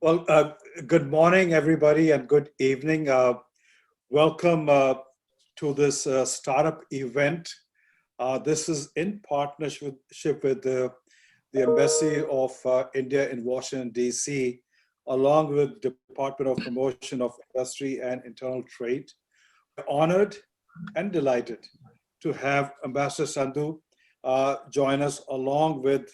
Well, good morning, everybody, and good evening. Welcome to this startup event. This is in partnership with the Embassy of India in Washington, D.C., along with Department of Promotion of Industry and Internal Trade. We're honored and delighted to have Ambassador Sandhu join us, along with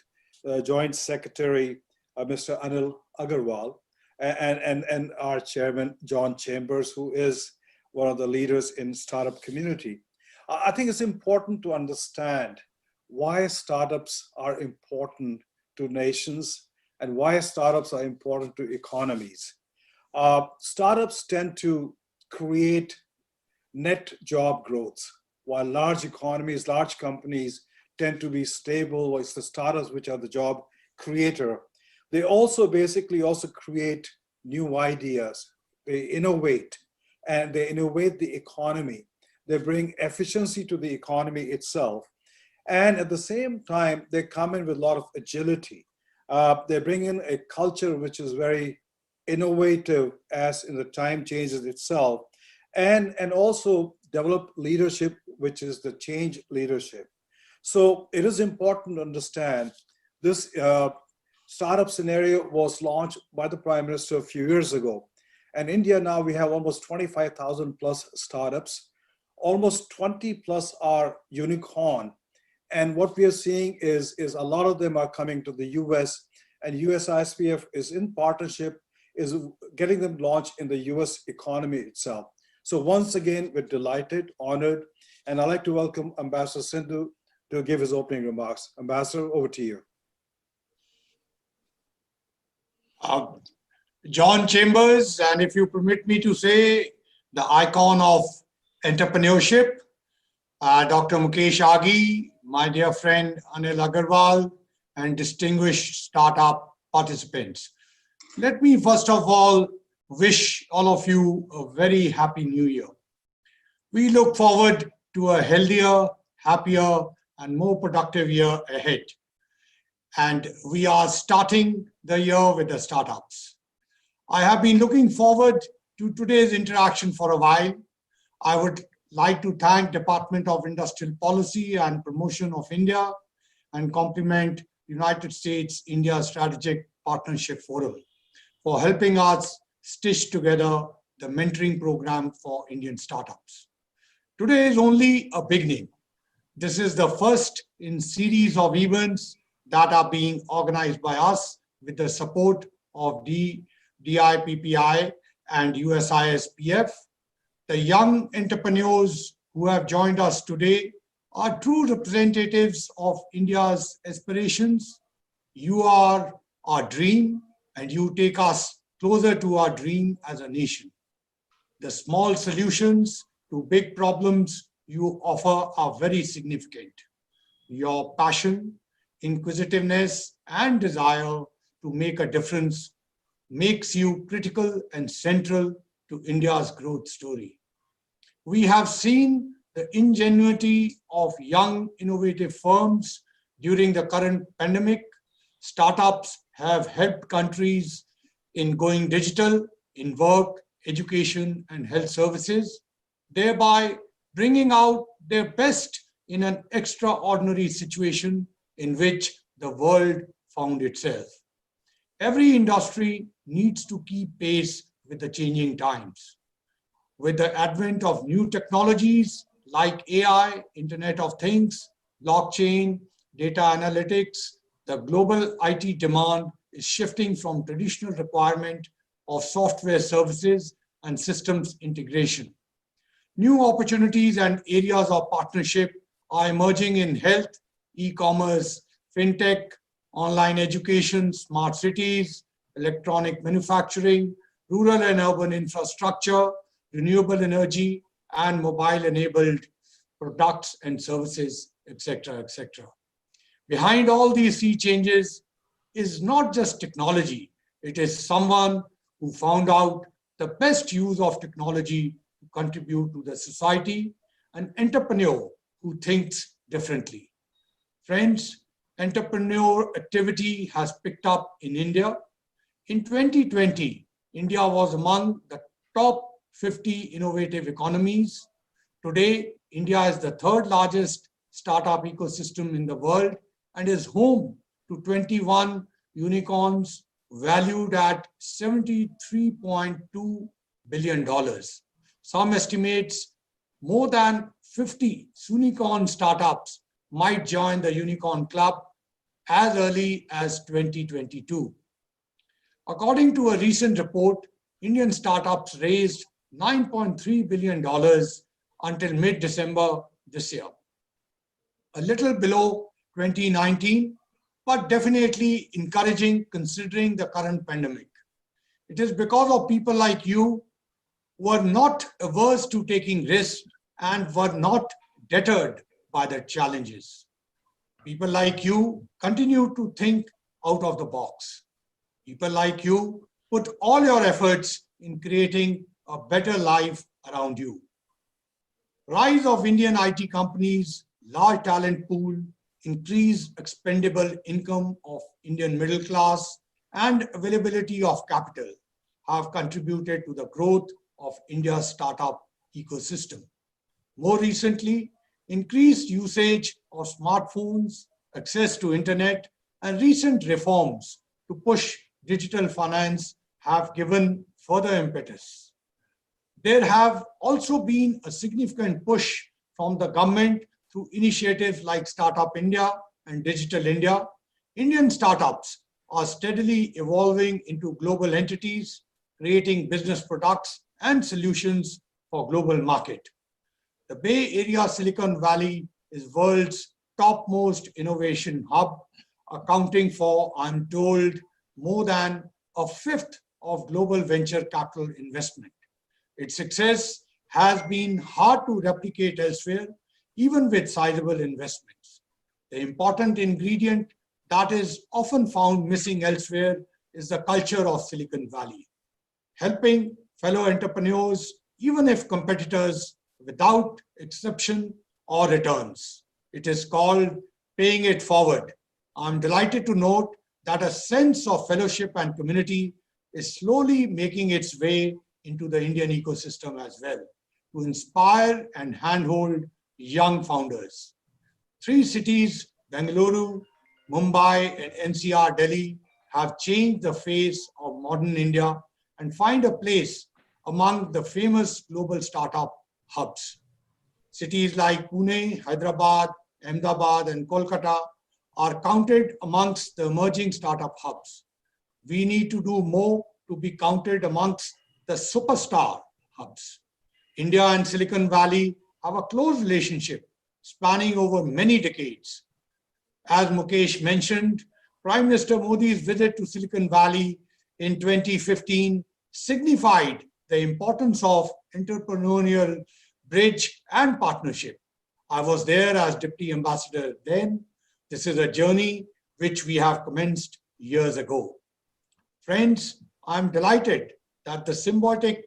Joint Secretary Mr. Anil Agrawal, and our chairman, John Chambers, who is one of the leaders in startup community. I think it's important to understand why startups are important to nations and why startups are important to economies. Startups tend to create net job growth, while large economies, large companies tend to be stable. It's the startups which are the job creator. They also basically create new ideas. They innovate, and they innovate the economy. They bring efficiency to the economy itself. And at the same time, they come in with a lot of agility. They bring in a culture which is very innovative as in the time changes itself, and also develop leadership, which is the change leadership. So it is important to understand this startup scenario was launched by the Prime Minister a few years ago. And India now, we have almost 25,000 plus startups. Almost 20 plus are unicorn. And what we are seeing is a lot of them are coming to the US, and USISPF is in partnership, is getting them launched in the US economy itself. So once again, we're delighted, honored, and I'd like to welcome Ambassador Sandhu to give his opening remarks. Ambassador, over to you. John Chambers, and if you permit me to say, the icon of entrepreneurship, Dr. Mukesh Aghi, my dear friend Anil Agrawal, and distinguished startup participants. Let me first of all wish all of you a very happy new year. We look forward to a healthier, happier, and more productive year ahead. And we are starting the year with the startups. I have been looking forward to today's interaction for a while. I would like to thank Department of Industrial Policy and Promotion of India and compliment United States India Strategic Partnership Forum for helping us stitch together the mentoring program for Indian startups. Today is only a beginning. This is the first in series of events that are being organized by us with the support of DPIIT and USISPF. The young entrepreneurs who have joined us today are true representatives of India's aspirations. You are our dream, and you take us closer to our dream as a nation. The small solutions to big problems you offer are very significant. Your passion, inquisitiveness, and desire to make a difference makes you critical and central to India's growth story. We have seen the ingenuity of young, innovative firms during the current pandemic. Startups have helped countries in going digital, in work, education, and health services, thereby bringing out their best in an extraordinary situation in which the world found itself. Every industry needs to keep pace with the changing times. With the advent of new technologies like AI, Internet of Things, blockchain, data analytics, the global IT demand is shifting from traditional requirement of software services and systems integration. New opportunities and areas of partnership are emerging in health, e-commerce, fintech, online education, smart cities, electronic manufacturing, rural and urban infrastructure, renewable energy, and mobile-enabled products and services, etc., etc. Behind all these sea changes is not just technology. It is someone who found out the best use of technology to contribute to the society, an entrepreneur who thinks differently. Friends, entrepreneur activity has picked up in India. In 2020, India was among the top 50 innovative economies. Today, India is the third largest startup ecosystem in the world and is home to 21 unicorns valued at $73.2 billion. Some estimates more than 50 unicorn startups might join the unicorn club as early as 2022. According to a recent report, Indian startups raised $9.3 billion until mid-December this year. A little below 2019, but definitely encouraging considering the current pandemic. It is because of people like you who are not averse to taking risks and were not deterred by the challenges. People like you continue to think out of the box. People like you put all your efforts in creating a better life around you. Rise of Indian IT companies, large talent pool, increased expendable income of Indian middle class, and availability of capital have contributed to the growth of India's startup ecosystem. More recently, increased usage of smartphones, access to internet, and recent reforms to push digital finance have given further impetus. There have also been a significant push from the government through initiatives like Startup India and Digital India. Indian startups are steadily evolving into global entities, creating business products and solutions for global market. The Bay Area Silicon Valley is world's topmost innovation hub, accounting for, I'm told, more than a fifth of global venture capital investment. Its success has been hard to replicate elsewhere, even with sizable investments. The important ingredient that is often found missing elsewhere is the culture of Silicon Valley, helping fellow entrepreneurs, even if competitors, without exception or returns. It is called paying it forward. I'm delighted to note that a sense of fellowship and community is slowly making its way into the Indian ecosystem as well, to inspire and handhold young founders. 3 cities, Bengaluru, Mumbai, and NCR Delhi, have changed the face of modern India and find a place among the famous global startup hubs. Cities like Pune, Hyderabad, Ahmedabad, and Kolkata are counted amongst the emerging startup hubs. We need to do more to be counted amongst the superstar hubs. India and Silicon Valley have a close relationship spanning over many decades. As Mukesh mentioned, Prime Minister Modi's visit to Silicon Valley in 2015 signified the importance of entrepreneurial bridge and partnership. I was there as Deputy Ambassador then. This is a journey which we have commenced years ago. Friends, I'm delighted that the symbiotic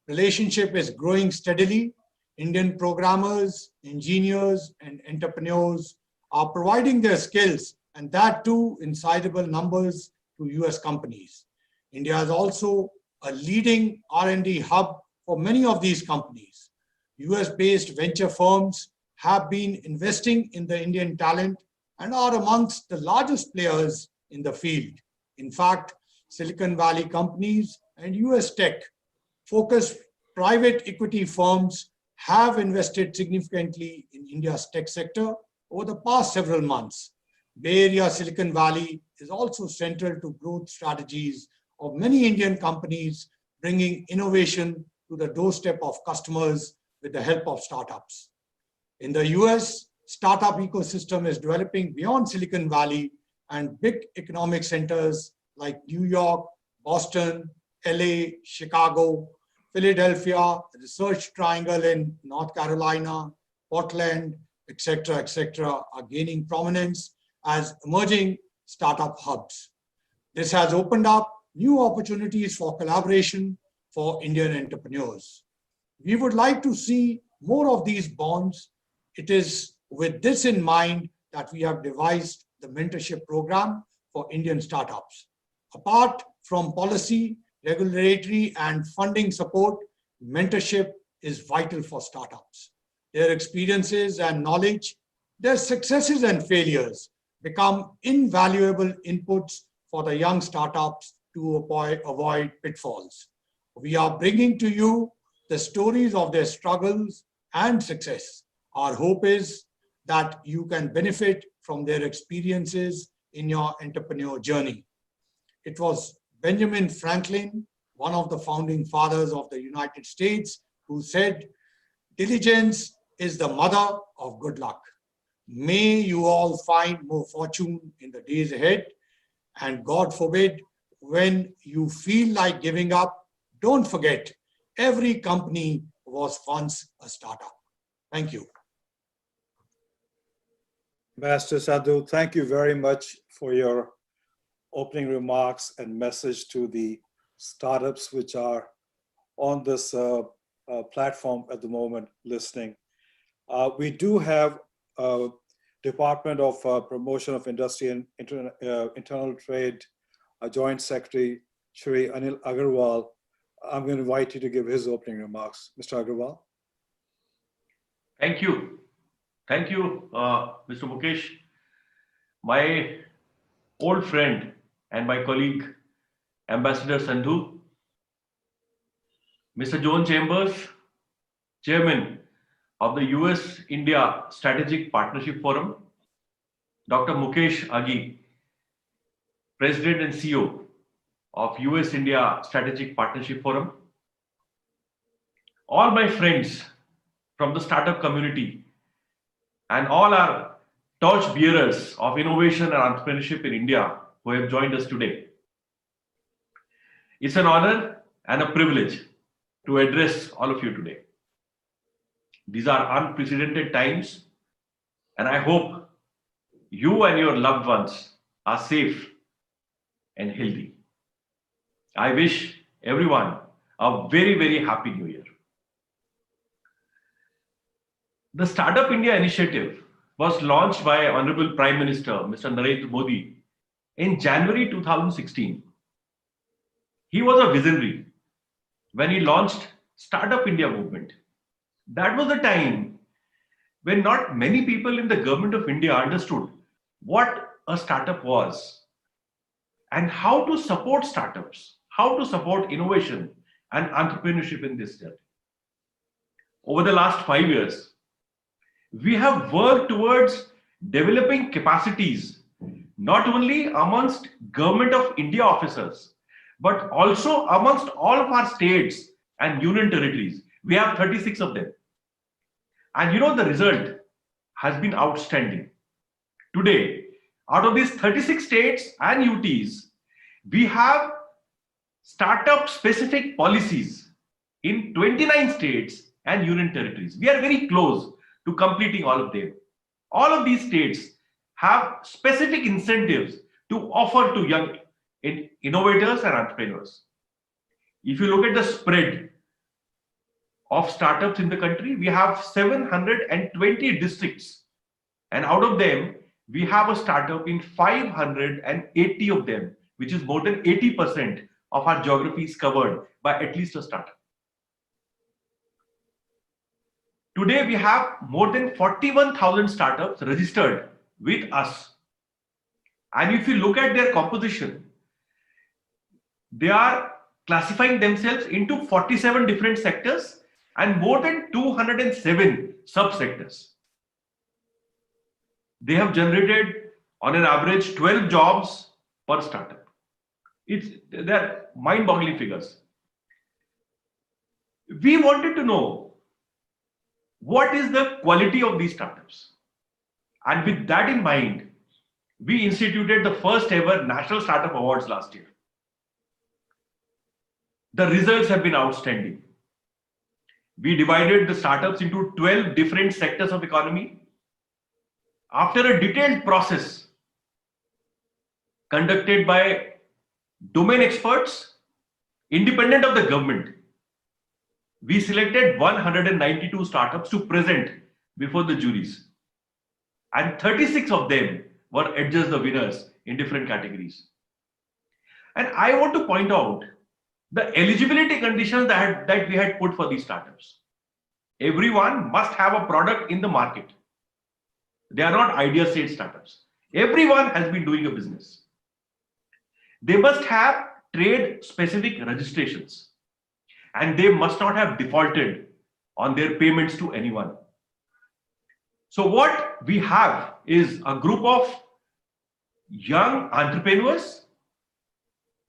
relationship is growing steadily. Indian programmers, engineers, and entrepreneurs are providing their skills, and that too in sizable numbers, to US companies. India is also a leading R&D hub for many of these companies. US-based venture firms have been investing in the Indian talent and are amongst the largest players in the field. In fact, Silicon Valley companies and US tech-focused private equity firms have invested significantly in India's tech sector over the past several months. Bay Area Silicon Valley is also central to growth strategies of many Indian companies, bringing innovation to the doorstep of customers with the help of startups. In the US, startup ecosystem is developing beyond Silicon Valley, and big economic centers like New York, Boston, LA, Chicago, Philadelphia, the Research Triangle in North Carolina, Portland, etc., are gaining prominence as emerging startup hubs. This has opened up new opportunities for collaboration for Indian entrepreneurs. We would like to see more of these bonds. It is with this in mind that we have devised the mentorship program for Indian startups. Apart from policy, regulatory, and funding support, mentorship is vital for startups. Their experiences and knowledge, their successes and failures become invaluable inputs for the young startups to avoid pitfalls. We are bringing to you the stories of their struggles and success. Our hope is that you can benefit from their experiences in your entrepreneur journey. It was Benjamin Franklin, one of the founding fathers of the United States, who said, "Diligence is the mother of good luck." May you all find more fortune in the days ahead. And God forbid, when you feel like giving up, don't forget, every company was once a startup. Thank you. Master Sandhu, thank you very much for your opening remarks and message to the startups which are on this platform at the moment listening. We do have Department of Promotion of Industry and Internal Trade Joint Secretary, Shri Anil Agrawal. I'm going to invite you to give his opening remarks. Mr. Agrawal. Thank you. Thank you, Mr. Mukesh. My old friend and my colleague, Ambassador Sandhu, Mr. John Chambers, Chairman of the US-India Strategic Partnership Forum, Dr. Mukesh Aghi, President and CEO of US-India Strategic Partnership Forum, all my friends from the startup community, and all our torch bearers of innovation and entrepreneurship in India who have joined us today. It's an honor and a privilege to address all of you today. These are unprecedented times, and I hope you and your loved ones are safe and healthy. I wish everyone a very, very happy New Year. The Startup India initiative was launched by Honorable Prime Minister, Mr. Narendra Modi, in January 2016. He was a visionary when he launched Startup India movement. That was the time when not many people in the government of India understood what a startup was and how to support startups, how to support innovation and entrepreneurship in this journey. Over the last 5 years, we have worked towards developing capacities, not only amongst Government of India officers, but also amongst all of our states and union territories. We have 36 of them. And you know, the result has been outstanding. Today, out of these 36 states and UTs, we have startup specific policies in 29 states and union territories. We are very close to completing all of them. All of these states have specific incentives to offer to young innovators and entrepreneurs. If you look at the spread of startups in the country, we have 720 districts, and out of them, we have a startup in 580 of them, which is more than 80% of our geography is covered by at least a startup. Today, we have more than 41,000 startups registered with us. And if you look at their composition, they are classifying themselves into 47 different sectors and more than 207 subsectors. They have generated on an average 12 jobs per startup. They're mind-boggling figures. We wanted to know what is the quality of these startups. And with that in mind, we instituted the first ever National Startup Awards last year. The results have been outstanding. We divided the startups into 12 different sectors of economy. After a detailed process conducted by domain experts, independent of the government, we selected 192 startups to present before the juries. And 36 of them were adjudged the winners in different categories. And I want to point out the eligibility conditions that we had put for these startups. Everyone must have a product in the market. They are not idea state startups. Everyone has been doing a business. They must have trade specific registrations, and they must not have defaulted on their payments to anyone. So what we have is a group of young entrepreneurs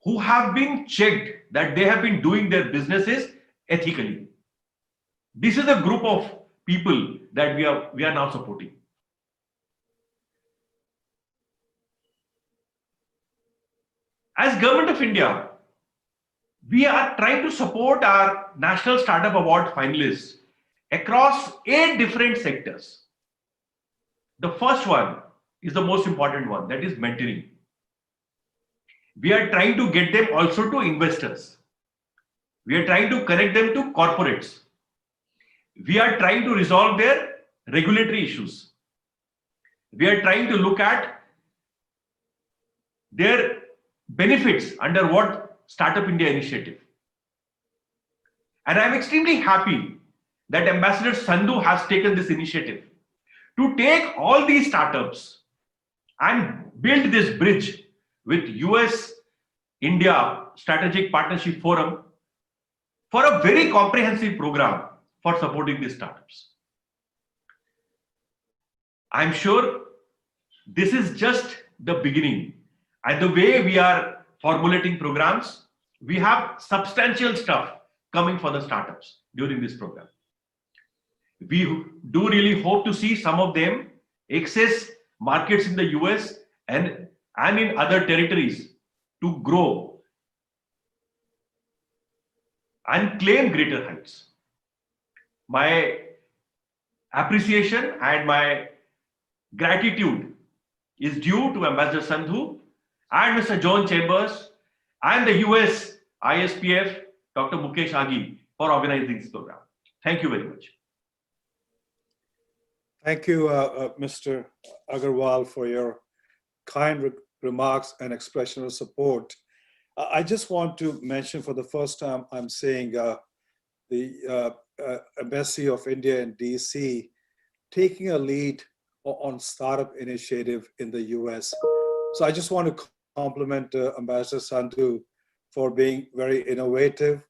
who have been checked that they have been doing their businesses ethically. This is a group of people that we are now supporting. As Government of India, we are trying to support our National Startup Award finalists across 8 different sectors. The first one is the most important one, that is mentoring. We are trying to get them also to investors. We are trying to connect them to corporates. We are trying to resolve their regulatory issues. We are trying to look at their benefits under what Startup India initiative. And I'm extremely happy that Ambassador Sandhu has taken this initiative to take all these startups and build this bridge with US-India Strategic Partnership Forum for a very comprehensive program for supporting these startups. I'm sure this is just the beginning. And the way we are formulating programs, we have substantial stuff coming for the startups during this program. We do really hope to see some of them access markets in the US and in other territories to grow and claim greater heights. My appreciation and my gratitude is due to Ambassador Sandhu and Mr. John Chambers and the USISPF, Dr. Mukesh Aghi, for organizing this program. Thank you very much. Thank you, Mr. Agrawal, for your kind remarks and expression of support. I just want to mention for the first time, I'm saying the Embassy of India in DC taking a lead on startup initiative in the US. So I just want to compliment Ambassador Sandhu for being very innovative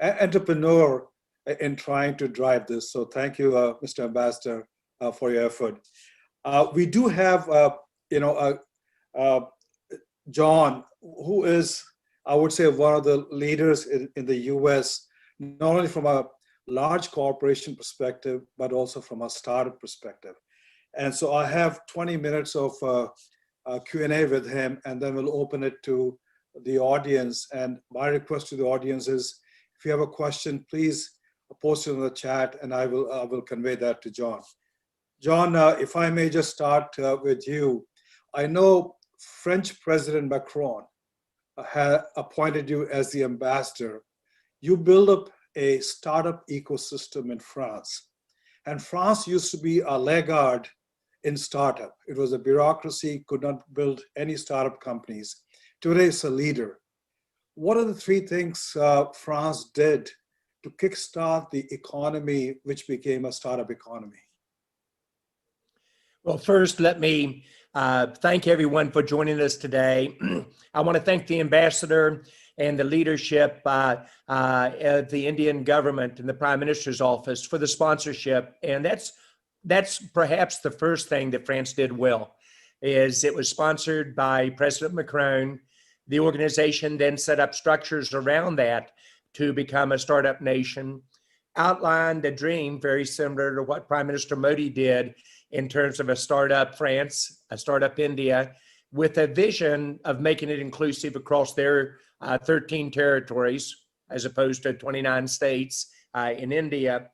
and entrepreneur in trying to drive this. So thank you, Mr. Ambassador, for your effort. We do have, John, who is, I would say, one of the leaders in the US, not only from a large corporation perspective, but also from a startup perspective. And so I have 20 minutes of Q&A with him, and then we'll open it to the audience. And my request to the audience is, if you have a question, please post it in the chat, and I will convey that to John. John, if I may just start with you. I know French President Macron had appointed you as the ambassador. You build up a startup ecosystem in France. And France used to be a laggard in startup. It was a bureaucracy, could not build any startup companies. Today it's a leader. What are the 3 things France did to kickstart the economy, which became a startup economy? Well, first, let me thank everyone for joining us today. I want to thank the ambassador and the leadership of the Indian government and the Prime Minister's office for the sponsorship. And that's perhaps the first thing that France did well, is it was sponsored by President Macron. The organization then set up structures around that to become a startup nation, outlined a dream very similar to what Prime Minister Modi did in terms of a startup France, a startup India, with a vision of making it inclusive across their 13 territories, as opposed to 29 states in India.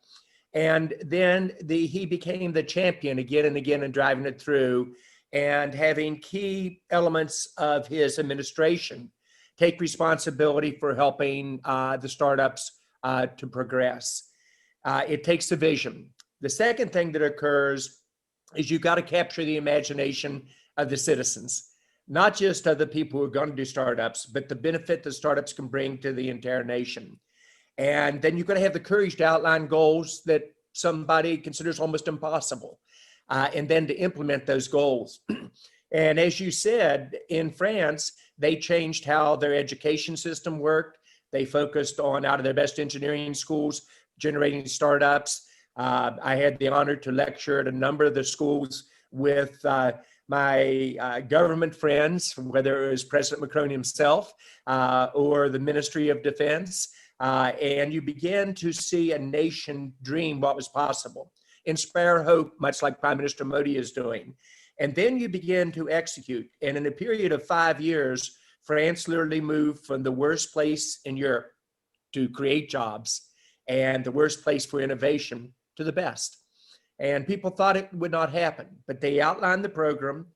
And then he became the champion again and again in driving it through, and having key elements of his administration take responsibility for helping the startups to progress. It takes a vision. The second thing that occurs is you've got to capture the imagination of the citizens. not just other people who are going to do startups, but the benefit that startups can bring to the entire nation. And then you've got to have the courage to outline goals that somebody considers almost impossible, and then to implement those goals. And as you said, in France, they changed how their education system worked. They focused on out of their best engineering schools, generating startups. I had the honor to lecture at a number of the schools with my government friends, whether it was President Macron himself or the Ministry of Defense. And you began to see a nation dream what was possible, inspire hope, much like Prime Minister Modi is doing. And then you begin to execute. And in a period of 5 years, France literally moved from the worst place in Europe to create jobs and the worst place for innovation to the best. And people thought it would not happen, but they outlined the program.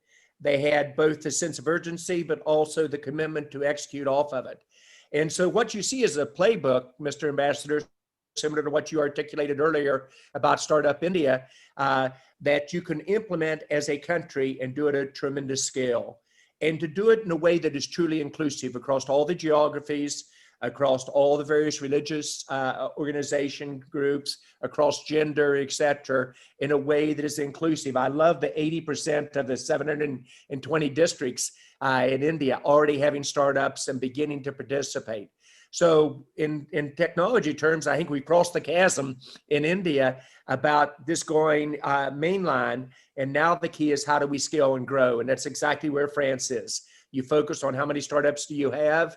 They had both the sense of urgency, but also the commitment to execute off of it. And so what you see is a playbook, Mr. Ambassador, similar to what you articulated earlier about Startup India, that you can implement as a country and do it at a tremendous scale. And to do it in a way that is truly inclusive across all the geographies, across all the various religious organization groups, across gender, et cetera, in a way that is inclusive. I love the 80% of the 720 districts in India already having startups and beginning to participate. So in technology terms, I think we crossed the chasm in India about this going mainline. And now the key is how do we scale and grow? And that's exactly where France is. You focus on how many startups do you have?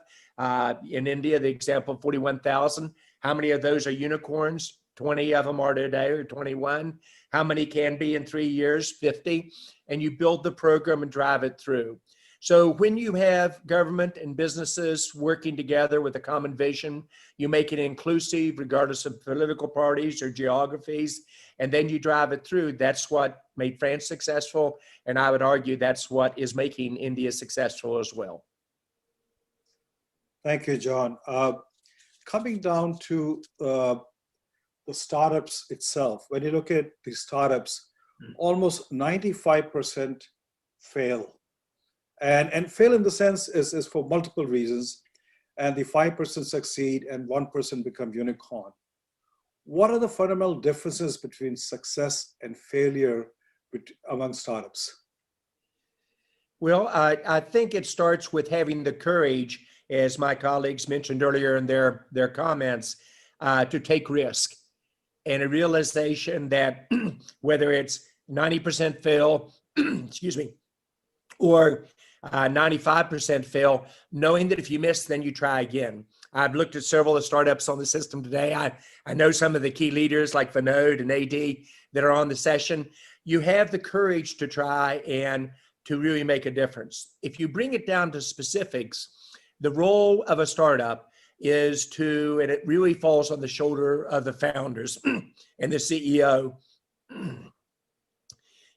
In India, the example of 41,000. How many of those are unicorns? 20 of them are today, or 21. How many can be in 3 years? 50. And you build the program and drive it through. So when you have government and businesses working together with a common vision, you make it inclusive regardless of political parties or geographies, and then you drive it through. That's what made France successful. And I would argue that's what is making India successful as well. Thank you, John. Coming down to the startups itself, when you look at the startups, almost 95% fail. And fail in the sense is for multiple reasons, and the 5% succeed and 1% become unicorn. What are the fundamental differences between success and failure among startups? Well, I think it starts with having the courage, as my colleagues mentioned earlier in their comments, to take risk, and a realization that whether it's 90% fail, excuse me, or 95% fail, knowing that if you miss, then you try again. I've looked at several of the startups on the system today. I know some of the key leaders like Vinod and AD that are on the session. You have the courage to try and to really make a difference. If you bring it down to specifics, the role of a startup is to, and it really falls on the shoulder of the founders and the CEO,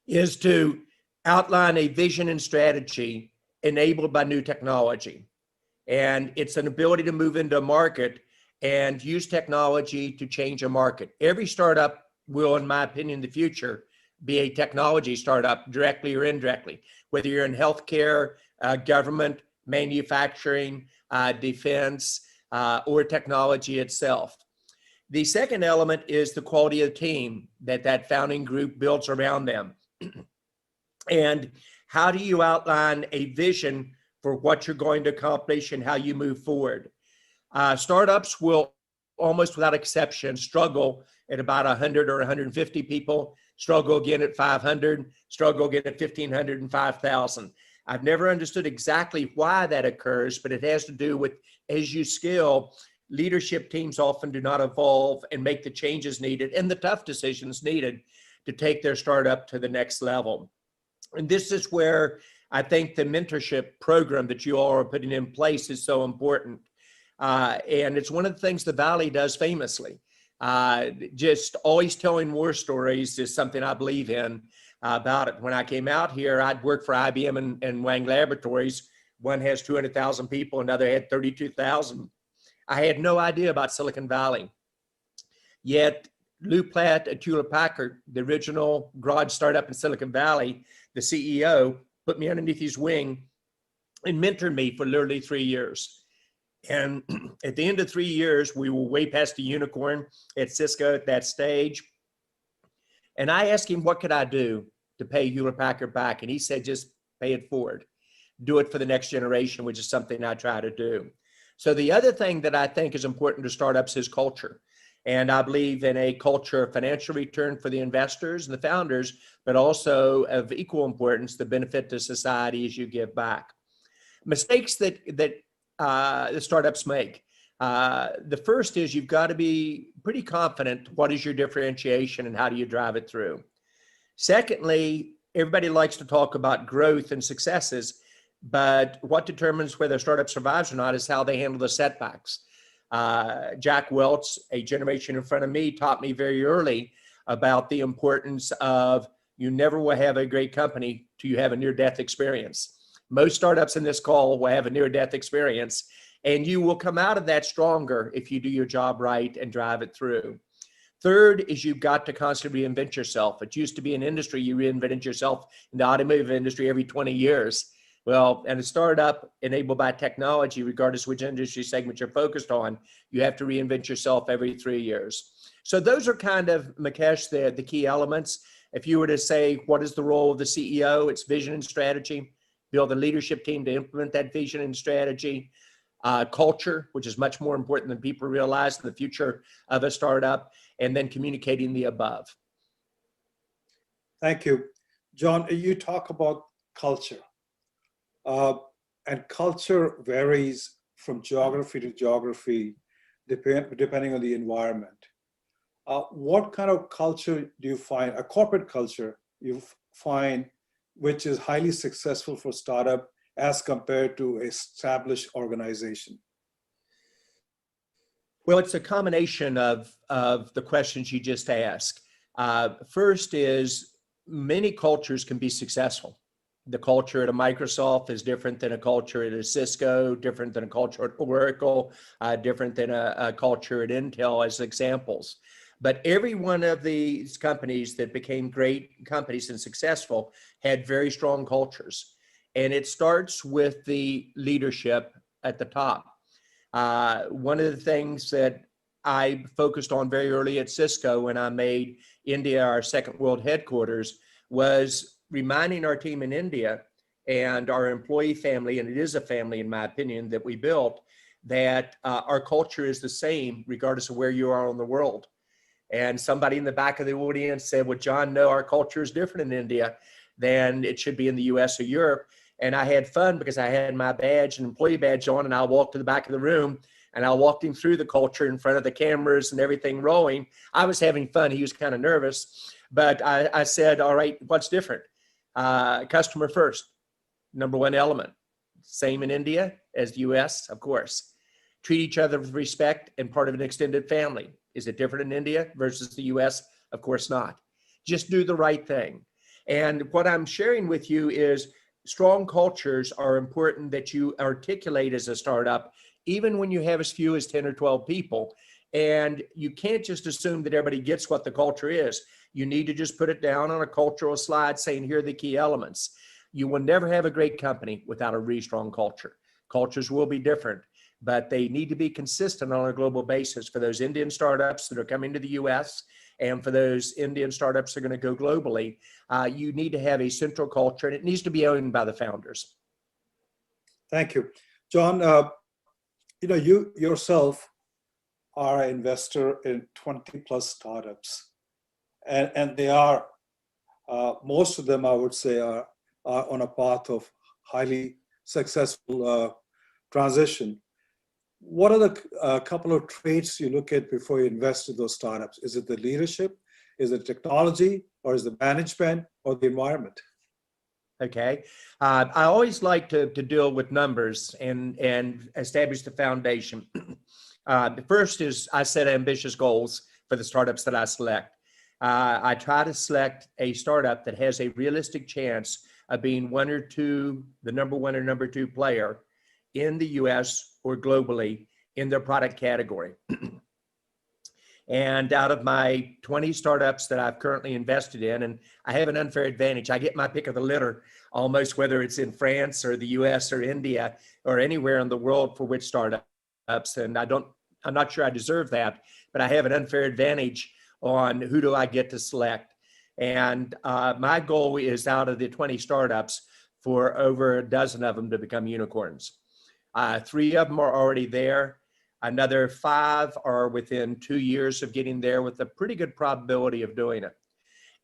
is to outline a vision and strategy enabled by new technology. And it's an ability to move into a market and use technology to change a market. Every startup will, in my opinion, in the future, be a technology startup, directly or indirectly, whether you're in healthcare, government, manufacturing, defense, or technology itself. The second element is the quality of the team that founding group builds around them. And how do you outline a vision for what you're going to accomplish and how you move forward? Startups will almost without exception struggle at about 100 or 150 people, struggle again at 500, struggle again at 1,500 and 5,000. I've never understood exactly why that occurs, but it has to do with, as you scale, leadership teams often do not evolve and make the changes needed and the tough decisions needed to take their startup to the next level. And this is where I think the mentorship program that you all are putting in place is so important. And it's one of the things the Valley does famously. Just always telling war stories is something I believe in about it. When I came out here, I'd worked for IBM and Wang Laboratories. One has 200,000 people, another had 32,000. I had no idea about Silicon Valley. Yet Lou Platt at Hewlett-Packard, the original garage startup in Silicon Valley, the CEO, put me underneath his wing and mentored me for literally 3 years. And at the end of 3 years, we were way past the unicorn at Cisco at that stage. And I asked him, what could I do to pay Hewlett Packard back? And he said, just pay it forward. Do it for the next generation, which is something I try to do. So the other thing that I think is important to startups is culture. And I believe in a culture of financial return for the investors and the founders, but also of equal importance, the benefit to society as you give back. Mistakes that the startups make. The first is you've got to be pretty confident what is your differentiation and how do you drive it through. Secondly, everybody likes to talk about growth and successes, but what determines whether a startup survives or not is how they handle the setbacks. Jack Welch, a generation in front of me, taught me very early about the importance of you never will have a great company till you have a near-death experience. Most startups in this call will have a near-death experience, and you will come out of that stronger if you do your job right and drive it through. Third is you've got to constantly reinvent yourself. It used to be an industry, you reinvented yourself in the automotive industry every 20 years. Well, and a startup enabled by technology, regardless which industry segment you're focused on, you have to reinvent yourself every 3 years. So those are kind of, Mukesh, the key elements. If you were to say, what is the role of the CEO? It's vision and strategy. Build a leadership team to implement that vision and strategy. Culture, which is much more important than people realize in the future of a startup, and then communicating the above. Thank you. John, you talk about culture. And culture varies from geography to geography, depending on the environment. What kind of culture do you find, a corporate culture you find, which is highly successful for startup as compared to established organization? Well, it's a combination of the questions you just asked. First is many cultures can be successful. The culture at a Microsoft is different than a culture at a Cisco, different than a culture at Oracle, different than a culture at Intel as examples. But every one of these companies that became great companies and successful had very strong cultures. And it starts with the leadership at the top. One of the things that I focused on very early at Cisco when I made India our second world headquarters was reminding our team in India and our employee family, and it is a family in my opinion that we built, that our culture is the same regardless of where you are in the world. And somebody in the back of the audience said, well, John, no, our culture is different in India than it should be in the US or Europe. And I had fun because I had my badge and employee badge on, and I walked to the back of the room and I walked him through the culture in front of the cameras and everything rolling. I was having fun. He was kind of nervous, but I said, all right, what's different? Customer first, number one element. Same in India as the US, of course. Treat each other with respect and part of an extended family. Is it different in India versus the US? Of course not. Just do the right thing. And what I'm sharing with you is strong cultures are important that you articulate as a startup, even when you have as few as 10 or 12 people. And you can't just assume that everybody gets what the culture is. You need to just put it down on a cultural slide saying, here are the key elements. You will never have a great company without a really strong culture. Cultures will be different, but they need to be consistent on a global basis for those Indian startups that are coming to the US and for those Indian startups that are going to go globally. You need to have a central culture, and it needs to be owned by the founders. Thank you. John, you yourself are an investor in 20 plus startups. And they are, most of them, I would say, are on a path of highly successful transition. What are the couple of traits you look at before you invest in those startups? Is it the leadership? Is it technology? Or is it management or the environment? Okay. I always like to deal with numbers and establish the foundation. The first is I set ambitious goals for the startups that I select. I try to select a startup that has a realistic chance of being one or two, the number one or number two player in the US or globally in their product category. And out of my 20 startups that I've currently invested in, and I have an unfair advantage, I get my pick of the litter almost, whether it's in France or the US or India or anywhere in the world for which startups. And I'm not sure I deserve that, but I have an unfair advantage on who do I get to select. And my goal is out of the 20 startups for over a dozen of them to become unicorns. 3 of them are already there. Another 5 are within 2 years of getting there with a pretty good probability of doing it.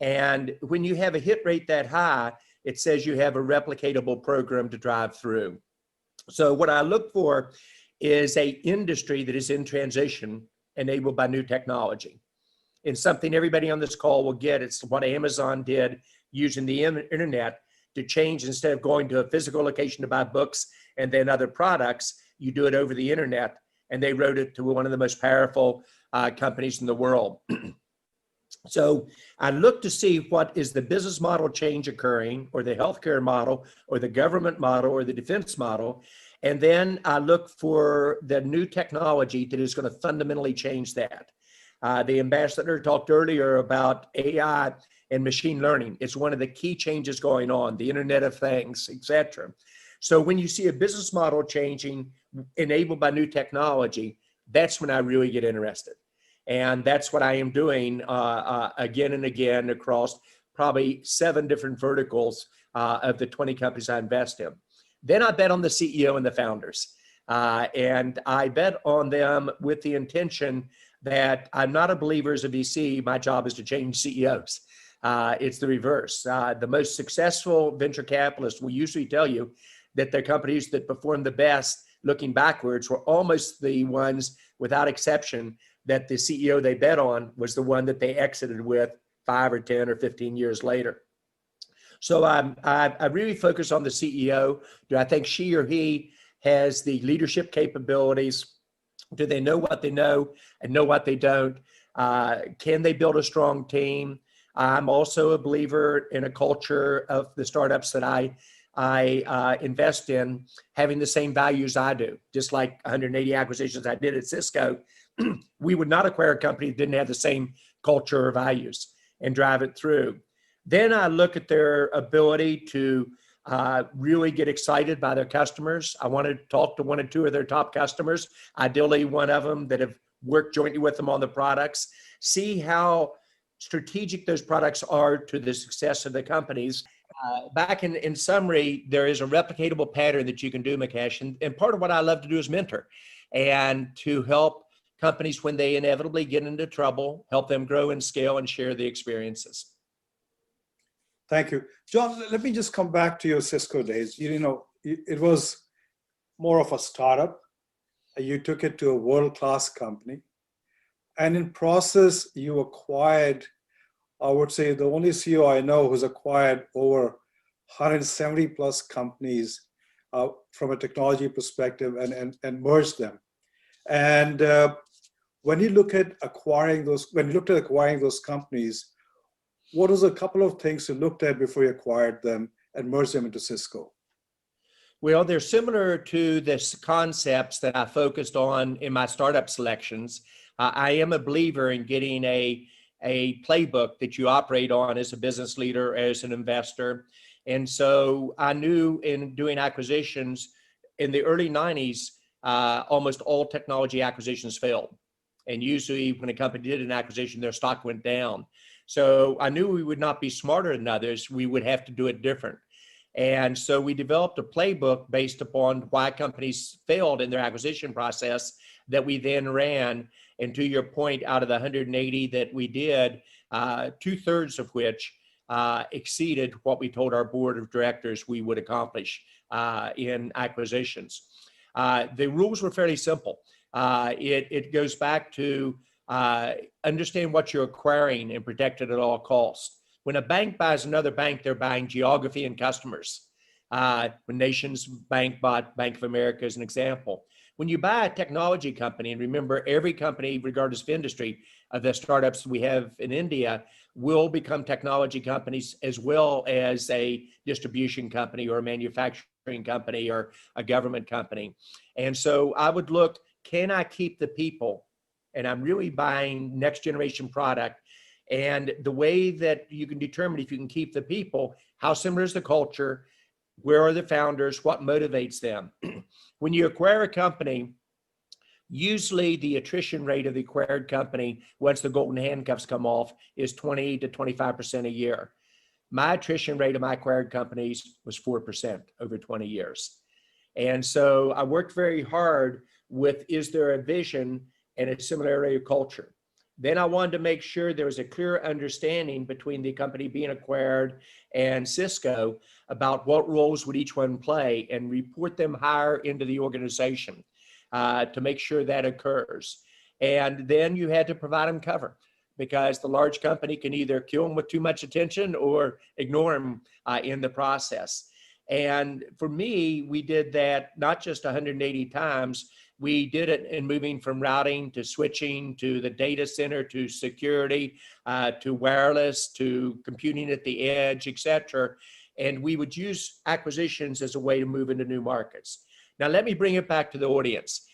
And when you have a hit rate that high, it says you have a replicatable program to drive through. So what I look for is a industry that is in transition enabled by new technology. And something everybody on this call will get, it's what Amazon did using the internet to change. Instead of going to a physical location to buy books and then other products, you do it over the internet. And they wrote it to one of the most powerful companies in the world. So I look to see what is the business model change occurring, or the healthcare model, or the government model, or the defense model. And then I look for the new technology that is going to fundamentally change that. The ambassador talked earlier about AI and machine learning. It's one of the key changes going on, the Internet of Things, et cetera. So when you see a business model changing enabled by new technology, that's when I really get interested. And that's what I am doing again and again across probably 7 different verticals of the 20 companies I invest in. Then I bet on the CEO and the founders. And I bet on them with the intention that I'm not a believer as a VC. My job is to change CEOs. It's the reverse. The most successful venture capitalists will usually tell you that the companies that perform the best looking backwards were almost the ones, without exception, that the CEO they bet on was the one that they exited with 5 or 10 or 15 years later. So I really focus on the CEO. Do I think she or he has the leadership capabilities? Do they know what they know and know what they don't? Can they build a strong team? I'm also a believer in a culture of the startups that I invest in having the same values I do. Just like 180 acquisitions I did at Cisco, we would not acquire a company that didn't have the same culture or values and drive it through. Then I look at their ability to really get excited by their customers. I want to talk to 1 or 2 of their top customers, ideally one of them that have worked jointly with them on the products, see how strategic those products are to the success of the companies. Back in summary, there is a replicatable pattern that you can do, Mukesh. And part of what I love to do is mentor and to help companies when they inevitably get into trouble, help them grow and scale and share the experiences. Thank you. John, let me just come back to your Cisco days. You know, it was more of a startup. You took it to a world-class company. And in process, you acquired, I would say, the only CEO I know who's acquired over 170 plus companies from a technology perspective and merged them. And when you look at acquiring those, companies, what was a couple of things you looked at before you acquired them and merged them into Cisco? Well, they're similar to the concepts that I focused on in my startup selections. I am a believer in getting a playbook that you operate on as a business leader, as an investor. And so I knew in doing acquisitions in the early 90s, almost all technology acquisitions failed. And usually when a company did an acquisition, their stock went down. So I knew we would not be smarter than others. We would have to do it different. And so we developed a playbook based upon why companies failed in their acquisition process that we then ran. And to your point, out of the 180 that we did, 2/3 of which exceeded what we told our board of directors we would accomplish in acquisitions. The rules were fairly simple. It goes back to understand what you're acquiring and protect it at all costs. When a bank buys another bank, they're buying geography and customers. When Nations Bank bought Bank of America as an example. When you buy a technology company, and remember every company, regardless of industry, of the startups we have in India will become technology companies as well as a distribution company or a manufacturing company or a government company. And so I would look, can I keep the people and I'm really buying next generation product. And the way that you can determine if you can keep the people, how similar is the culture, where are the founders, what motivates them. When you acquire a company, usually the attrition rate of the acquired company, once the golden handcuffs come off, is 20 to 25% a year. My attrition rate of my acquired companies was 4% over 20 years. And so I worked very hard with, is there a vision and a similarity of culture? Then I wanted to make sure there was a clear understanding between the company being acquired and Cisco about what roles would each one play, and report them higher into the organization to make sure that occurs. And then you had to provide them cover, because the large company can either kill them with too much attention or ignore them in the process. And for me, we did that not just 180 times, we did it in moving from routing to switching to the data center to security to wireless to computing at the edge, et cetera. And we would use acquisitions as a way to move into new markets. Now, let me bring it back to the audience.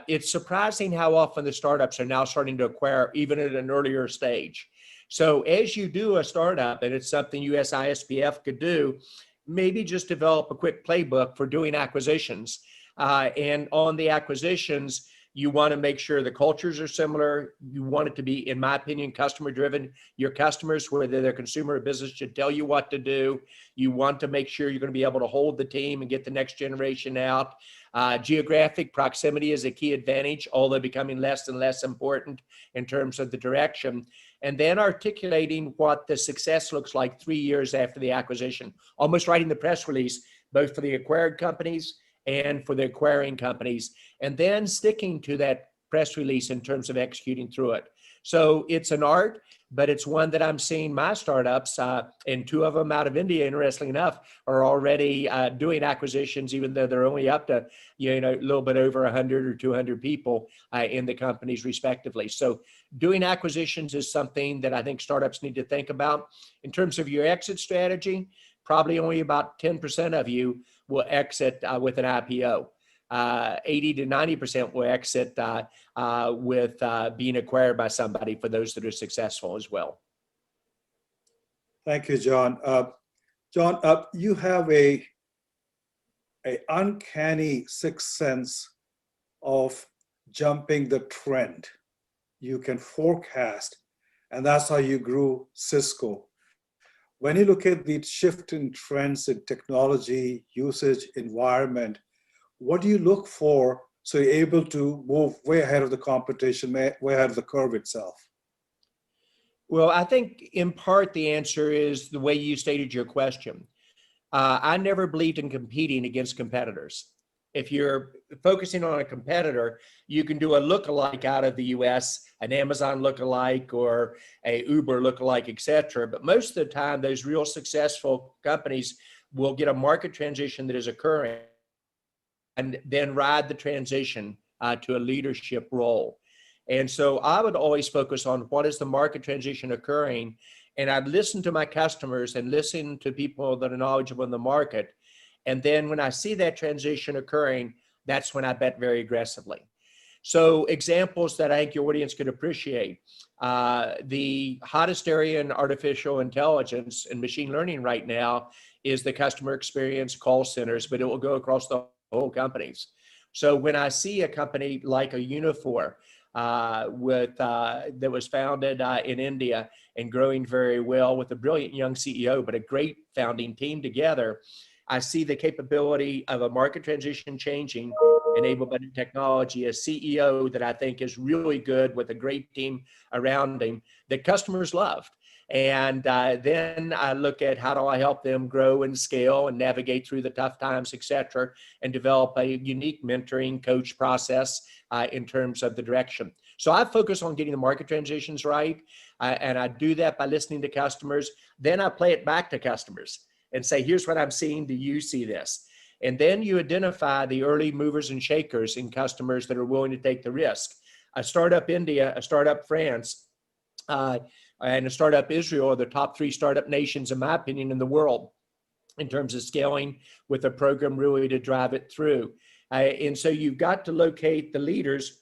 It's surprising how often the startups are now starting to acquire even at an earlier stage. So as you do a startup, and it's something USISPF could do, maybe just develop a quick playbook for doing acquisitions. And on the acquisitions, you want to make sure the cultures are similar. You want it to be, in my opinion, customer driven. Your customers, whether they're consumer or business, should tell you what to do. You want to make sure you're going to be able to hold the team and get the next generation out. Geographic proximity is a key advantage, although becoming less and less important in terms of the direction. And then articulating what the success looks like 3 years after the acquisition, almost writing the press release, both for the acquired companies and for the acquiring companies, and then sticking to that press release in terms of executing through it. So it's an art, but it's one that I'm seeing my startups, and 2 of them out of India, interestingly enough, are already doing acquisitions, even though they're only up to, a little bit over 100 or 200 people in the companies respectively. So doing acquisitions is something that I think startups need to think about. In terms of your exit strategy, probably only about 10% of you will exit with an IPO. 80 to 90% will exit with being acquired by somebody, for those that are successful as well. Thank you, John. John, you have a uncanny sixth sense of jumping the trend. You can forecast, and that's how you grew Cisco. When you look at the shift in trends in technology, usage, environment, what do you look for so you're able to move way ahead of the competition, way ahead of the curve itself? Well, I think in part the answer is the way you stated your question. I never believed in competing against competitors. If you're focusing on a competitor, you can do a lookalike out of the US, an Amazon lookalike or a Uber lookalike, et cetera. But most of the time, those real successful companies will get a market transition that is occurring and then ride the transition to a leadership role. And so I would always focus on what is the market transition occurring. And I'd listen to my customers and listen to people that are knowledgeable in the market. And then when I see that transition occurring, that's when I bet very aggressively. So examples that I think your audience could appreciate. The hottest area in artificial intelligence and machine learning right now is the customer experience call centers, but it will go across the whole companies. So when I see a company like a Unifor that was founded in India and growing very well with a brilliant young CEO, but a great founding team together, I see the capability of a market transition changing, enabled by new technology, a CEO that I think is really good with a great team around him that customers loved. And then I look at how do I help them grow and scale and navigate through the tough times, et cetera, and develop a unique mentoring coach process in terms of the direction. So I focus on getting the market transitions right. And I do that by listening to customers. Then I play it back to customers and say, here's what I'm seeing. Do you see this? And then you identify the early movers and shakers in customers that are willing to take the risk. A startup India, a startup France, and a startup Israel are the top 3 startup nations, in my opinion, in the world in terms of scaling with a program really to drive it through. And so you've got to locate the leaders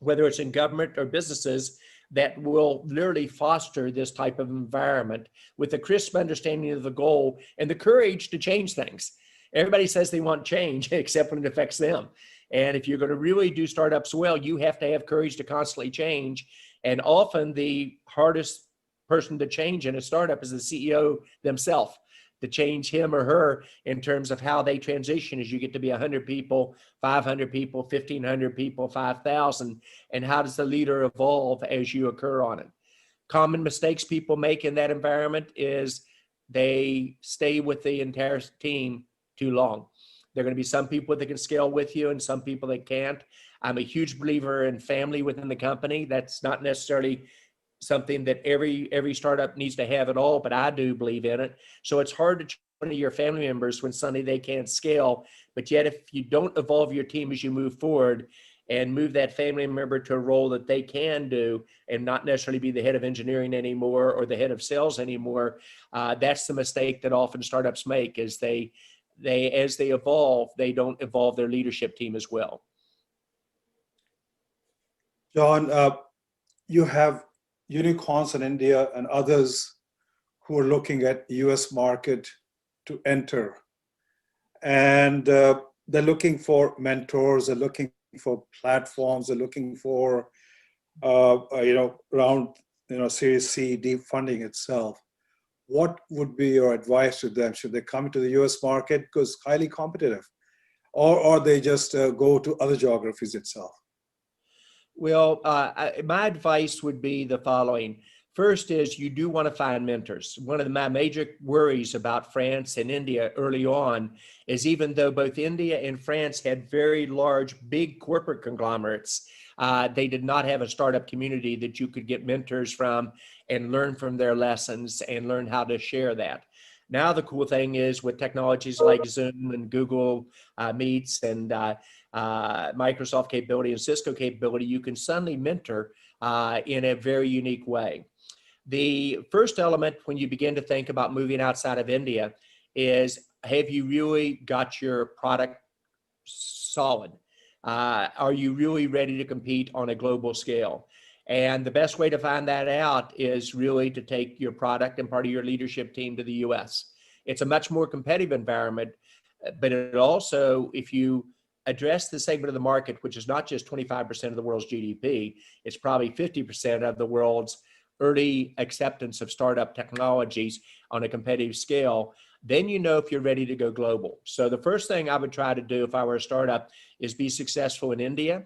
whether it's in government or businesses, that will literally foster this type of environment with a crisp understanding of the goal and the courage to change things. Everybody says they want change, except when it affects them. And if you're going to really do startups well, you have to have courage to constantly change. And often the hardest person to change in a startup is the CEO themselves, to change him or her in terms of how they transition as you get to be 100 people, 500 people, 1,500 people, 5,000, and how does the leader evolve as you occur on it. Common mistakes people make in that environment is they stay with the entire team too long. There are going to be some people that can scale with you and some people that can't. I'm a huge believer in family within the company. That's not necessarily something that every startup needs to have at all, but I do believe in it. So it's hard to choose one of your family members when suddenly they can't scale. But yet, if you don't evolve your team as you move forward and move that family member to a role that they can do and not necessarily be the head of engineering anymore or the head of sales anymore, that's the mistake that often startups make, is they as they evolve, they don't evolve their leadership team as well. John, you have unicorns in India and others who are looking at US market to enter. And they're looking for mentors, they're looking for platforms, they're looking for, around, Series C, D funding itself. What would be your advice to them? Should they come to the US market because it's highly competitive, or they just go to other geographies itself? Well, my advice would be the following. First is you do want to find mentors. One of my major worries about France and India early on is, even though both India and France had very large, big corporate conglomerates, they did not have a startup community that you could get mentors from and learn from their lessons and learn how to share that. Now, the cool thing is with technologies like Zoom and Google Meets and Microsoft capability and Cisco capability, you can suddenly mentor in a very unique way. The first element when you begin to think about moving outside of India is, have you really got your product solid? Are you really ready to compete on a global scale? And the best way to find that out is really to take your product and part of your leadership team to the US. It's a much more competitive environment, but it also, if you address the segment of the market, which is not just 25% of the world's GDP, it's probably 50% of the world's early acceptance of startup technologies on a competitive scale, then you know if you're ready to go global. So the first thing I would try to do if I were a startup is be successful in India.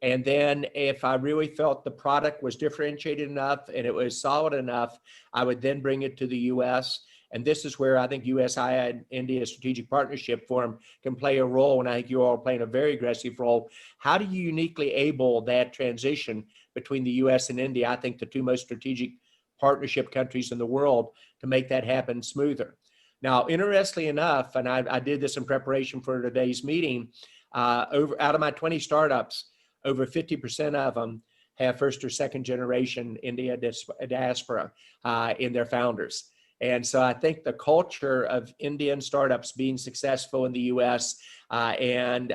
And then if I really felt the product was differentiated enough and it was solid enough, I would then bring it to the US. And this is where I think USI and India Strategic Partnership Forum can play a role. And I think you all are playing a very aggressive role. How do you uniquely able that transition between the US and India? I think the two most strategic partnership countries in the world, to make that happen smoother. Now, interestingly enough, and I did this in preparation for today's meeting, out of my 20 startups, over 50% of them have first or second generation India diaspora in their founders. And so I think the culture of Indian startups being successful in the US and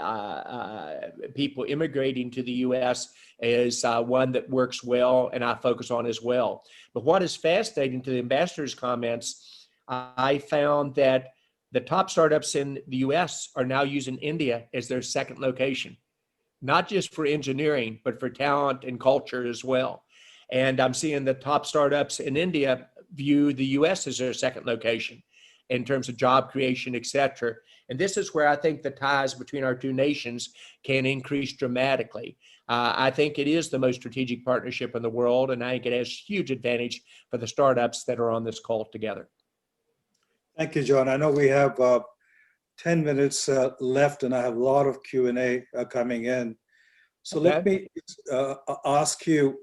people immigrating to the US is one that works well and I focus on as well. But what is fascinating to the ambassador's comments, I found that the top startups in the US are now using India as their second location, not just for engineering, but for talent and culture as well. And I'm seeing the top startups in India view the US as their second location in terms of job creation, et cetera. And this is where I think the ties between our two nations can increase dramatically. I think it is the most strategic partnership in the world, and I think it has huge advantage for the startups that are on this call together. Thank you, John. I know we have 10 minutes left, and I have a lot of Q&A coming in. So Okay. let me ask you,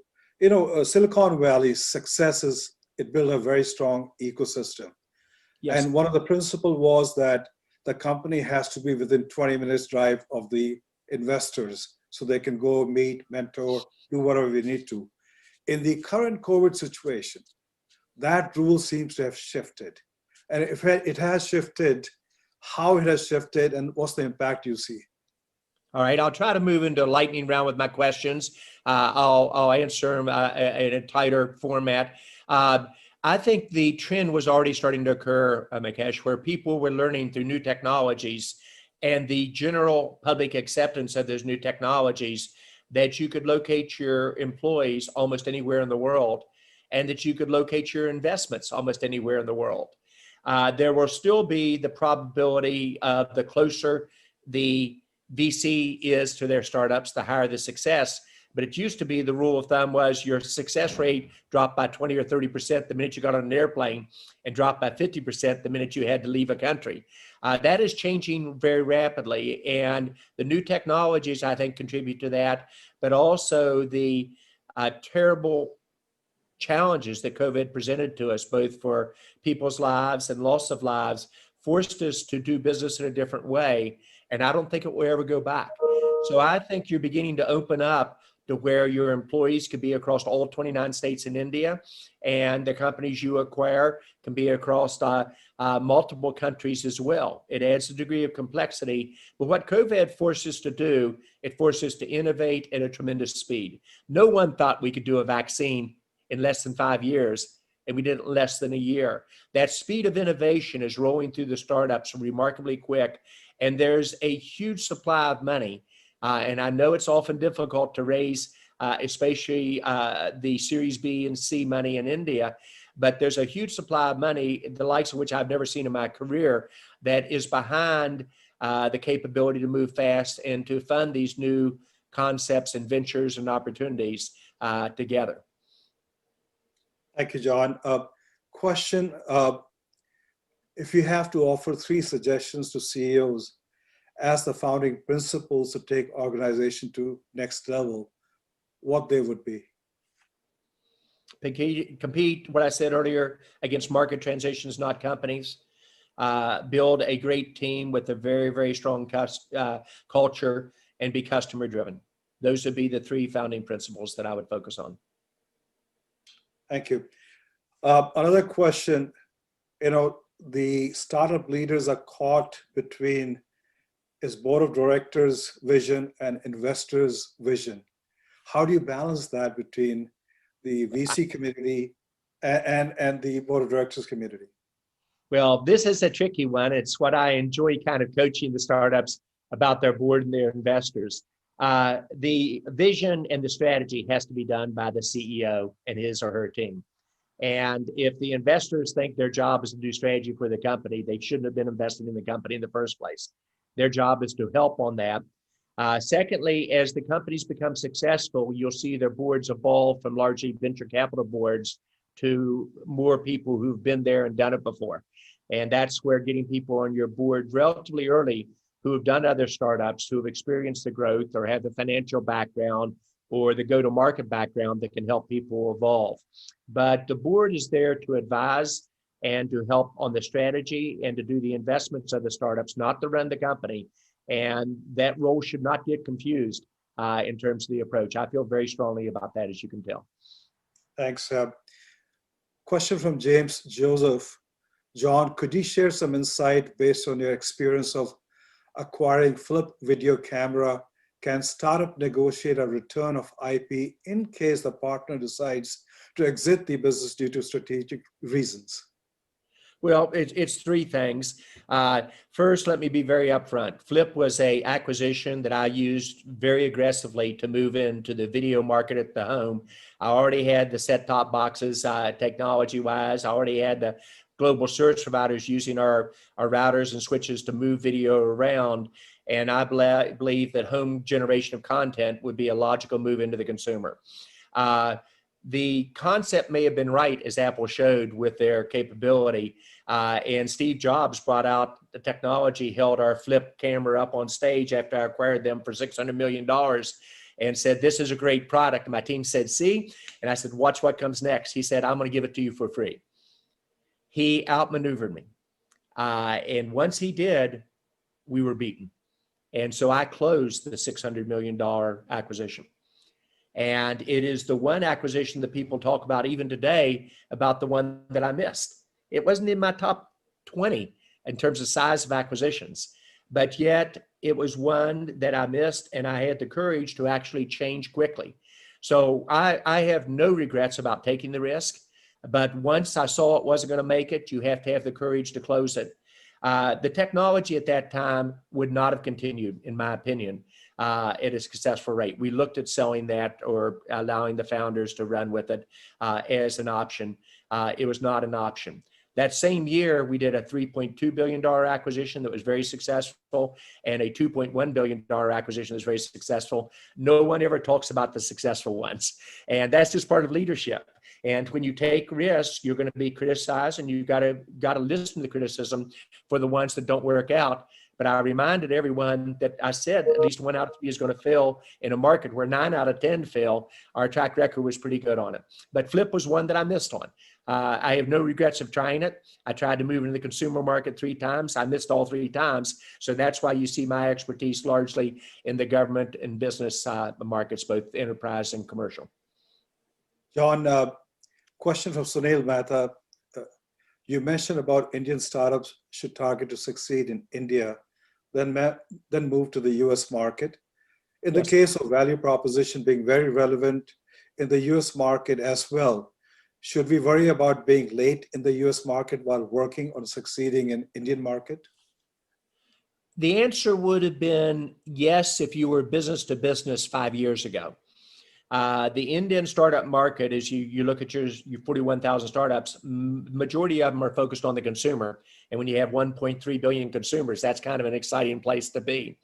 Silicon Valley's success is it built a very strong ecosystem. Yes. And one of the principles was that the company has to be within 20 minutes drive of the investors so they can go meet, mentor, do whatever we need to. In the current COVID situation, that rule seems to have shifted. And if it has shifted, how it has shifted and what's the impact you see? All right, I'll try to move into a lightning round with my questions. I'll answer them in a tighter format. I think the trend was already starting to occur, Mukesh, where people were learning through new technologies and the general public acceptance of those new technologies that you could locate your employees almost anywhere in the world and that you could locate your investments almost anywhere in the world. There will still be the probability of the closer the VC is to their startups, the higher the success. But it used to be the rule of thumb was your success rate dropped by 20 or 30% the minute you got on an airplane and dropped by 50% the minute you had to leave a country. That is changing very rapidly. And the new technologies, I think, contribute to that, but also the terrible challenges that COVID presented to us, both for people's lives and loss of lives, forced us to do business in a different way. And I don't think it will ever go back. So I think you're beginning to open up to where your employees could be across all 29 states in India, and the companies you acquire can be across multiple countries as well. It adds a degree of complexity, but what COVID forced us to do, it forced us to innovate at a tremendous speed. No one thought we could do a vaccine in less than 5 years, and we did it in less than a year. That speed of innovation is rolling through the startups remarkably quick, and there's a huge supply of money. And I know it's often difficult to raise, especially the Series B and C money in India, but there's a huge supply of money, the likes of which I've never seen in my career, that is behind the capability to move fast and to fund these new concepts and ventures and opportunities together. Thank you, John. Question, if you have to offer 3 suggestions to CEOs as the founding principles to take organization to next level, what they would be? Compete, what I said earlier, against market transitions, not companies. Build a great team with a very, very strong culture and be customer driven. Those would be the 3 founding principles that I would focus on. Thank you. Another question, the startup leaders are caught between is board of directors vision and investors vision. How do you balance that between the VC community and the board of directors community? Well, this is a tricky one. It's what I enjoy kind of coaching the startups about their board and their investors. The vision and the strategy has to be done by the CEO and his or her team. And if the investors think their job is to do strategy for the company, they shouldn't have been investing in the company in the first place. Their job is to help on that. Secondly, as the companies become successful, you'll see their boards evolve from largely venture capital boards to more people who've been there and done it before. And that's where getting people on your board relatively early who have done other startups, who have experienced the growth or have the financial background or the go-to-market background that can help people evolve. But the board is there to advise and to help on the strategy and to do the investments of the startups, not to run the company. And that role should not get confused in terms of the approach. I feel very strongly about that, as you can tell. Thanks. Question from James Joseph. John, could you share some insight based on your experience of acquiring Flip video camera? Can startup negotiate a return of IP in case the partner decides to exit the business due to strategic reasons? Well, it's 3 things. First, let me be very upfront. Flip was an acquisition that I used very aggressively to move into the video market at the home. I already had the set-top boxes technology-wise. I already had the global service providers using our routers and switches to move video around. And I believe that home generation of content would be a logical move into the consumer. The concept may have been right, as Apple showed with their capability. And Steve Jobs brought out the technology, held our Flip camera up on stage after I acquired them for $600 million and said, this is a great product. And my team said, see? And I said, watch what comes next. He said, I'm going to give it to you for free. He outmaneuvered me. And once he did, we were beaten. And so I closed the $600 million acquisition. And it is the one acquisition that people talk about even today about the one that I missed. It wasn't in my top 20 in terms of size of acquisitions, but yet it was one that I missed, and I had the courage to actually change quickly. So I have no regrets about taking the risk, but once I saw it wasn't going to make it, you have to have the courage to close it. The technology at that time would not have continued, in my opinion, at a successful rate. We looked at selling that or allowing the founders to run with it as an option. It was not an option. That same year, we did a $3.2 billion acquisition that was very successful and a $2.1 billion acquisition that was very successful. No one ever talks about the successful ones. And that's just part of leadership. And when you take risks, you're going to be criticized, and you've got to listen to the criticism for the ones that don't work out. But I reminded everyone that I said at least 1 out of 3 is going to fail in a market where 9 out of 10 fail. Our track record was pretty good on it. But Flip was one that I missed on. I have no regrets of trying it. I tried to move into the consumer market 3 times. I missed all 3 times. So that's why you see my expertise largely in the government and business markets, both enterprise and commercial. John, question from Sunil Mehta. You mentioned about Indian startups should target to succeed in India, then move to the US market. In the case of value proposition being very relevant in the US market as well, should we worry about being late in the US market while working on succeeding in Indian market? The answer would have been yes if you were business to business 5 years ago. The Indian startup market, as you look at your 41,000 startups, majority of them are focused on the consumer. And when you have 1.3 billion consumers, that's kind of an exciting place to be.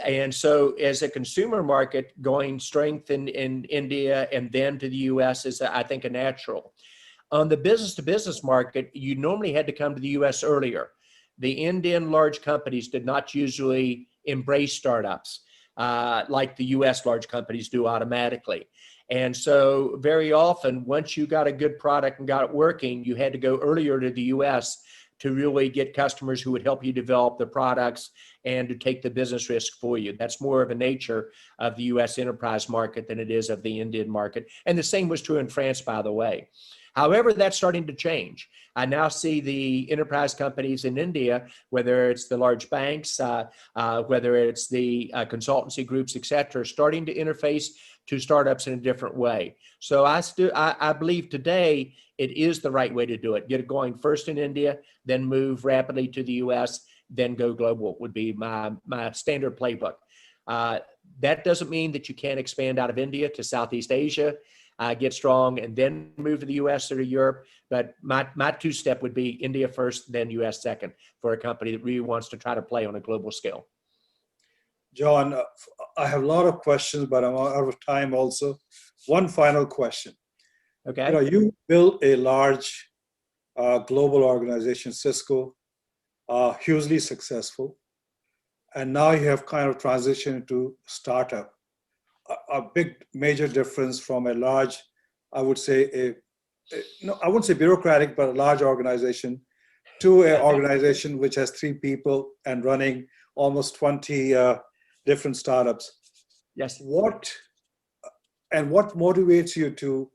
And so as a consumer market, going strength in India and then to the US is, I think, a natural. On the business to business market, you normally had to come to the US earlier. The Indian large companies did not usually embrace startups like the US large companies do automatically. And so very often, once you got a good product and got it working, you had to go earlier to the US to really get customers who would help you develop the products and to take the business risk for you. That's more of a nature of the US enterprise market than it is of the Indian market. And the same was true in France, by the way. However, that's starting to change. I now see the enterprise companies in India, whether it's the large banks, whether it's the consultancy groups, et cetera, starting to interface to startups in a different way. So I believe today it is the right way to do it. Get it going first in India, then move rapidly to the US, then go global would be my standard playbook. That doesn't mean that you can't expand out of India to Southeast Asia, get strong, and then move to the US or to Europe. But my two-step would be India first, then US second for a company that really wants to try to play on a global scale. John, I have a lot of questions, but I'm out of time also. One final question. Okay. You built a large global organization, Cisco, hugely successful. And now you have kind of transitioned to startup. A big major difference from a large, I would say I wouldn't say bureaucratic, but a large organization to an organization which has 3 people and running almost 20 different startups. Yes. What motivates you to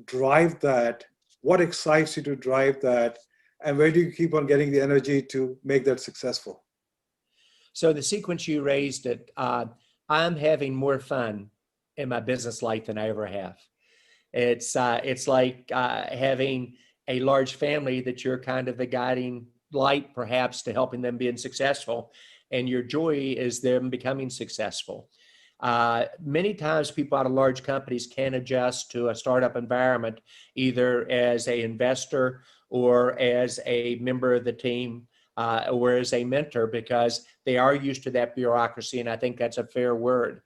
drive that? What excites you to drive that? And where do you keep on getting the energy to make that successful? So the sequence you raised it, I'm having more fun in my business life than I ever have. It's like having a large family that you're kind of the guiding light, perhaps, to helping them being successful. And your joy is them becoming successful. Many times people out of large companies can adjust to a startup environment, either as an investor or as a member of the team, or as a mentor, because they are used to that bureaucracy. And I think that's a fair word.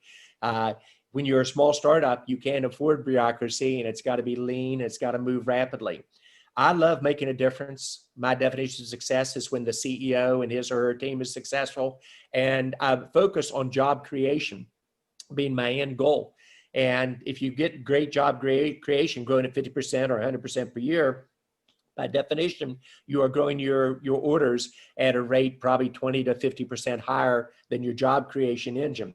When you're a small startup, you can't afford bureaucracy, and it's got to be lean. It's got to move rapidly. I love making a difference. My definition of success is when the CEO and his or her team is successful, and I focus on job creation being my end goal. And if you get great job creation, growing at 50% or 100% per year, by definition, you are growing your orders at a rate probably 20 to 50% higher than your job creation engine.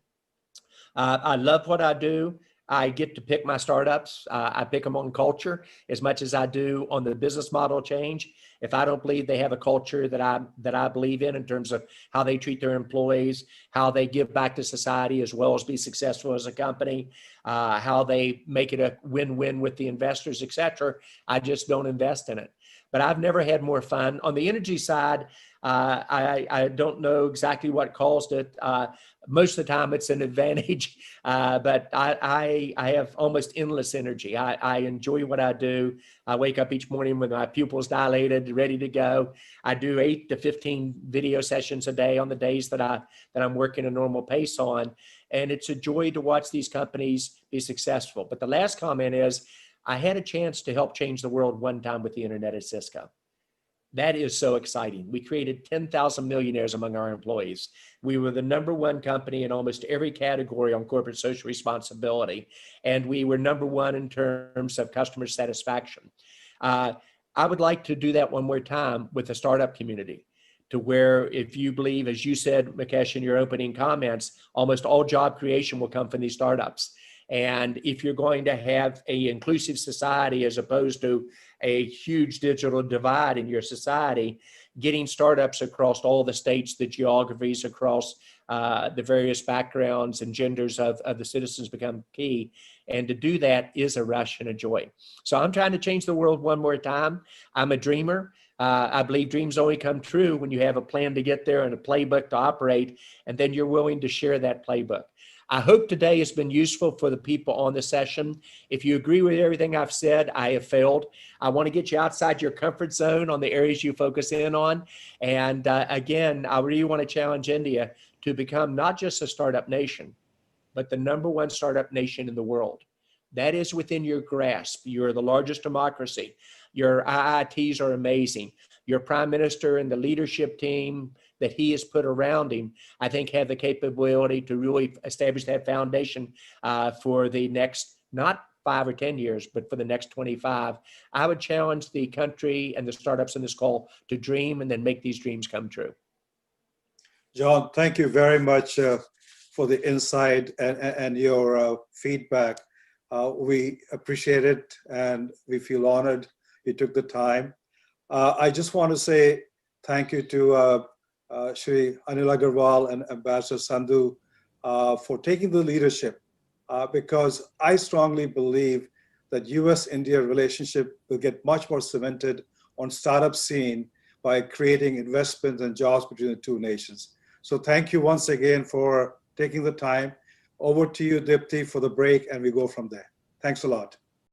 I love what I do. I get to pick my startups. I pick them on culture as much as I do on the business model change. If I don't believe they have a culture that I believe in terms of how they treat their employees, how they give back to society as well as be successful as a company, how they make it a win-win with the investors, et cetera, I just don't invest in it. But I've never had more fun. On the energy side, I don't know exactly what caused it. Most of the time it's an advantage, but I have almost endless energy. I enjoy what I do. I wake up each morning with my pupils dilated, ready to go. I do 8 to 15 video sessions a day on the days that I'm working a normal pace on. And it's a joy to watch these companies be successful. But the last comment is, I had a chance to help change the world one time with the internet at Cisco. That is so exciting. We created 10,000 millionaires among our employees. We were the #1 company in almost every category on corporate social responsibility. And we were #1 in terms of customer satisfaction. I would like to do that one more time with the startup community, to where if you believe, as you said, Mukesh, in your opening comments, almost all job creation will come from these startups. And if you're going to have an inclusive society as opposed to a huge digital divide in your society, getting startups across all the states, the geographies, across the various backgrounds and genders of the citizens become key. And to do that is a rush and a joy. So I'm trying to change the world one more time. I'm a dreamer. I believe dreams only come true when you have a plan to get there and a playbook to operate, and then you're willing to share that playbook. I hope today has been useful for the people on the session. If you agree with everything I've said, I have failed. I want to get you outside your comfort zone on the areas you focus in on. And again, I really want to challenge India to become not just a startup nation, but the #1 startup nation in the world. That is within your grasp. You're the largest democracy. Your IITs are amazing. Your prime minister and the leadership team that he has put around him, I think, have the capability to really establish that foundation for the next, not 5 or 10 years, but for the next 25. I would challenge the country and the startups in this call to dream and then make these dreams come true. John, thank you very much for the insight and your feedback. We appreciate it and we feel honored you took the time. I just want to say thank you to Shri Anil Agrawal and Ambassador Sandhu for taking the leadership, because I strongly believe that US-India relationship will get much more cemented on startup scene by creating investments and jobs between the two nations. So thank you once again for taking the time. Over to you, Dipti, for the break, and we go from there. Thanks a lot.